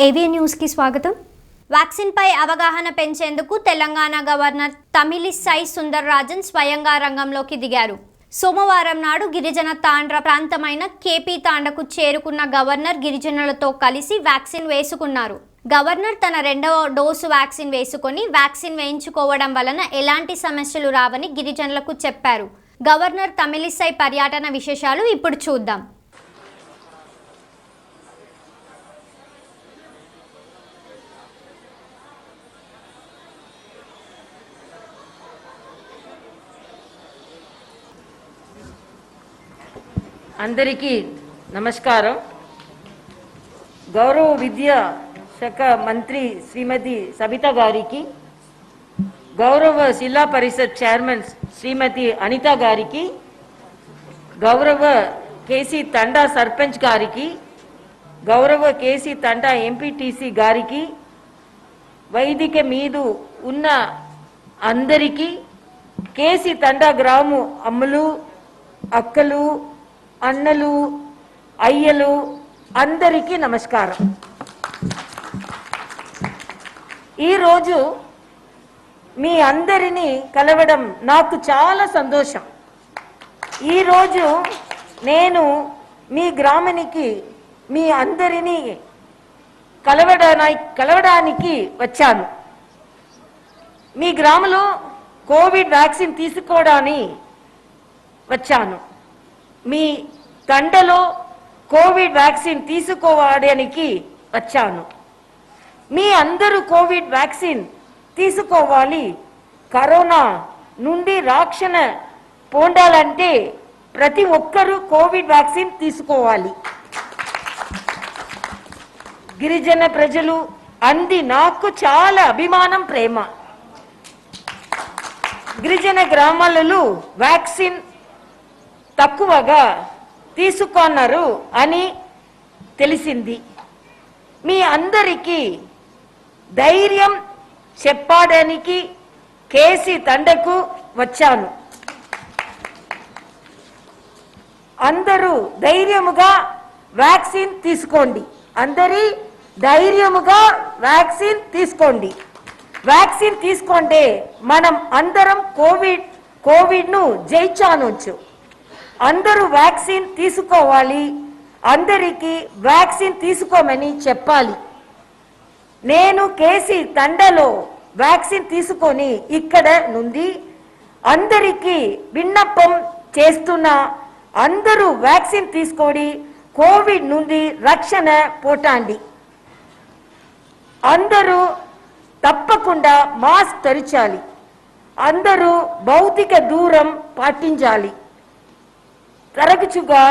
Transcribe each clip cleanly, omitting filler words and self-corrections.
AV news కి స్వాగతం. Vaccine పై అవగాహన పెంచేందుకు తెలంగాణ గవర్నర్ తమిళిసై సుందరరాజన్ స్వయంగా రంగంలోకి దిగారు. సోమవారం నాడు గిరిజన తాండ్ర ప్రాంతమైన కేపీ తాండకు చేరుకున్న గవర్నర్ గిరిజనులతో కలిసి వ్యాక్సిన్ వేసుకున్నారు. గవర్నర్ తన రెండవ డోసు వ్యాక్సిన్ వేసుకొని వ్యాక్సిన్ వేయించుకోవడం వలన ఎలాంటి సమస్యలు రావని గిరిజనులకు చెప్పారు. గవర్నర్ తమిళిసై పర్యటన విశేషాలు ఇప్పుడు చూద్దాం. అందరికీ నమస్కారం. గౌరవ విద్యా శాఖ మంత్రి శ్రీమతి సబితా గారికి, గౌరవ జిల్లా పరిషత్ చైర్మన్ శ్రీమతి అనిత గారికి, గౌరవ కేసీ తండా సర్పంచ్ గారికి, గౌరవ కేసీ తండా ఎంపీటీసీ గారికి, వైదిక మీద ఉన్న అందరికీ, కేసీ తండా గ్రామ అమ్మలు, అక్కలు, అన్నలు, అయ్యలు అందరికీ నమస్కారం. ఈరోజు మీ అందరినీ కలవడం నాకు చాలా సంతోషం. ఈరోజు నేను మీ గ్రామానికి మీ అందరినీ కలవడానికి వచ్చాను. మీ గ్రామంలో కోవిడ్ వ్యాక్సిన్ తీసుకోవడానికి వచ్చాను. మీ తండలో కోవిడ్ వ్యాక్సిన్ తీసుకోవడానికి వచ్చాను. మీ అందరూ కోవిడ్ వ్యాక్సిన్ తీసుకోవాలి. కరోనా నుండి రక్షణ పొందాలంటే ప్రతి ఒక్కరూ కోవిడ్ వ్యాక్సిన్ తీసుకోవాలి. గిరిజన ప్రజలు అంది నాకు చాలా అభిమానం, ప్రేమ. గిరిజన గ్రామాలలో వ్యాక్సిన్ తక్కువగా తీసుకున్నారు అని తెలిసింది. మీ అందరికీ ధైర్యం చెప్పడానికి కేసీ తండకు వచ్చాను. అందరూ ధైర్యముగా వ్యాక్సిన్ తీసుకోండి. అందరి ధైర్యముగా వ్యాక్సిన్ తీసుకోండి. వ్యాక్సిన్ తీసుకుంటే మనం అందరం కోవిడ్ను జయించవచ్చు. అందరూ వ్యాక్సిన్ తీసుకోవాలి. అందరికీ వ్యాక్సిన్ తీసుకోమని చెప్పాలి. నేను కేసీ తండలో వ్యాక్సిన్ తీసుకొని ఇక్కడ నుండి అందరికీ విన్నపం చేస్తున్నా. అందరూ వ్యాక్సిన్ తీసుకొని కోవిడ్ నుండి రక్షణ పొందండి. అందరూ తప్పకుండా మాస్క్ ధరించాలి. అందరూ భౌతిక దూరం పాటించాలి. తరచుగా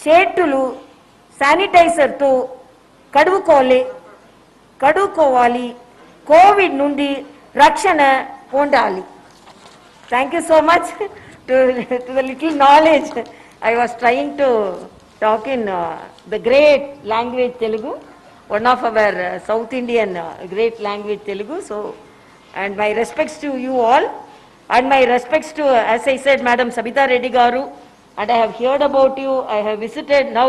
చేతులు శానిటైజర్తో కడుక్కోవాలి. కోవిడ్ నుండి రక్షణ పొందాలి. Thank you so much to the little knowledge I was trying to talk in the great language Telugu, one of our South Indian great language Telugu. So, and my respects to you all, and my respects to, as I said, Madam Sabita Reddy garu, and I have heard about you. I have visited. Now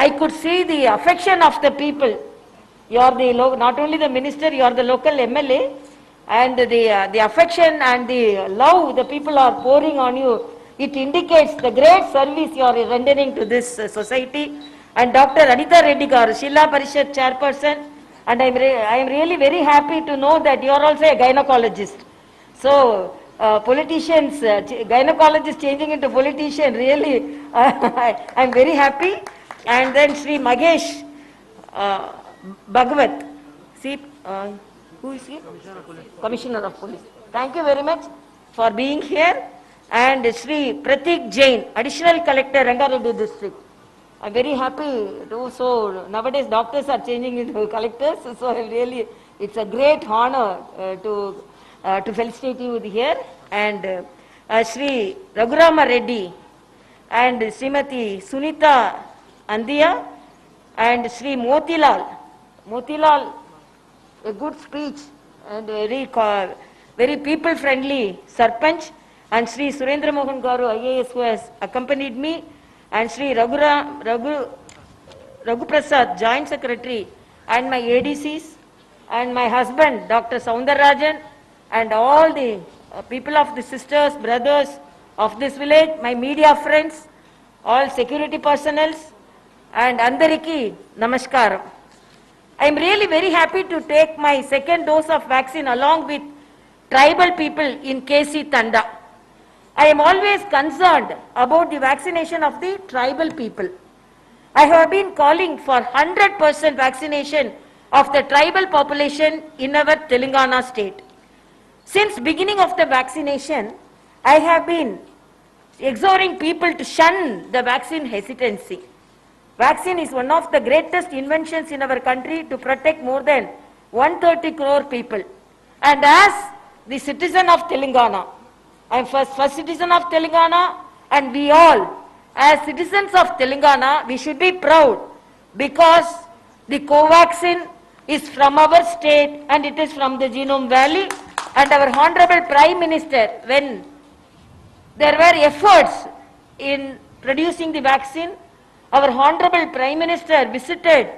I could see the affection of the people. You are not only the minister, you are the local MLA, and the affection and the love the people are pouring on you, it indicates the great service you are rendering to this society. And Dr. Anita Reddy garu, Shilla Parishad chairperson, and I am really very happy to know that you are also a gynecologist. So politicians, gynecologists changing into politician, really I am very happy. And then Sri Magesh Bhagavat, see who is he? Commissioner of Police. Thank you very much for being here. And Sri Pratik Jain, Additional Collector, Rangareddy District. I am very happy to. So nowadays doctors are changing into collectors, so really it's a great honor to felicitate you here. And Sri Raghurama Reddy and Srimati Sunita Andiya and Sri Motilal, a good speech and very people friendly Sarpanch, and Sri Surendra Mohan garu IAS, who has accompanied me, and Sri Raghu Prasad, Joint Secretary, and my ADCs and my husband, Dr. Soundararajan, and all the people of the sisters, brothers of this village, my media friends, all security personnel, and Andariki, Namaskaram. I am really very happy to take my second dose of vaccine along with tribal people in KC Tanda. I am always concerned about the vaccination of the tribal people. I have been calling for 100% vaccination of the tribal population in our Telangana state. Since beginning of the vaccination, I have been exhorting people to shun the vaccine hesitancy. Vaccine is one of the greatest inventions in our country to protect more than 130 crore people. And as the citizen of Telangana, I am first citizen of Telangana, and we all, as citizens of Telangana, we should be proud because the Covaxin is from our state and it is from the Genome Valley. And our Honorable Prime Minister, when there were efforts in producing the vaccine, our Honorable Prime Minister visited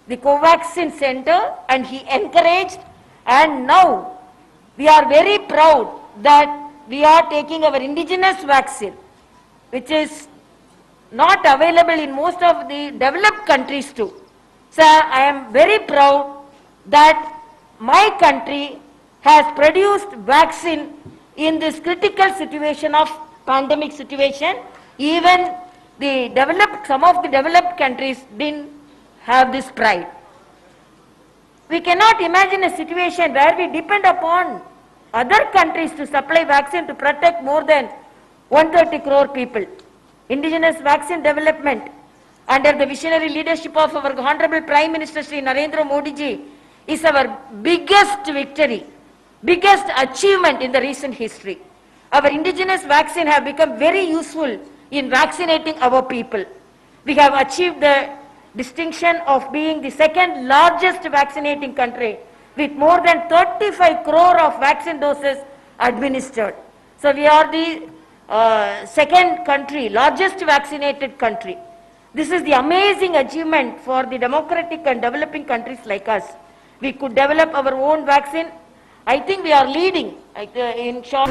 the Covaxin Center and he encouraged, and now we are very proud that we are taking our indigenous vaccine, which is not available in most of the developed countries too. So I am very proud that my country has produced vaccine in this critical situation of pandemic situation. Even some of the developed countries didn't have this pride. We cannot imagine a situation where we depend upon other countries to supply vaccine to protect more than 130 crore people. Indigenous vaccine development under the visionary leadership of our Honorable Prime Minister Shri Narendra Modi ji is our biggest victory, biggest achievement in the recent history. Our indigenous vaccine have become very useful in vaccinating our people. We have achieved the distinction of being the second largest vaccinating country with more than 35 crore of vaccine doses administered. So we are the second country, largest vaccinated country. This is the amazing achievement for the democratic and developing countries like us. We could develop our own vaccine. I think we are leading in short.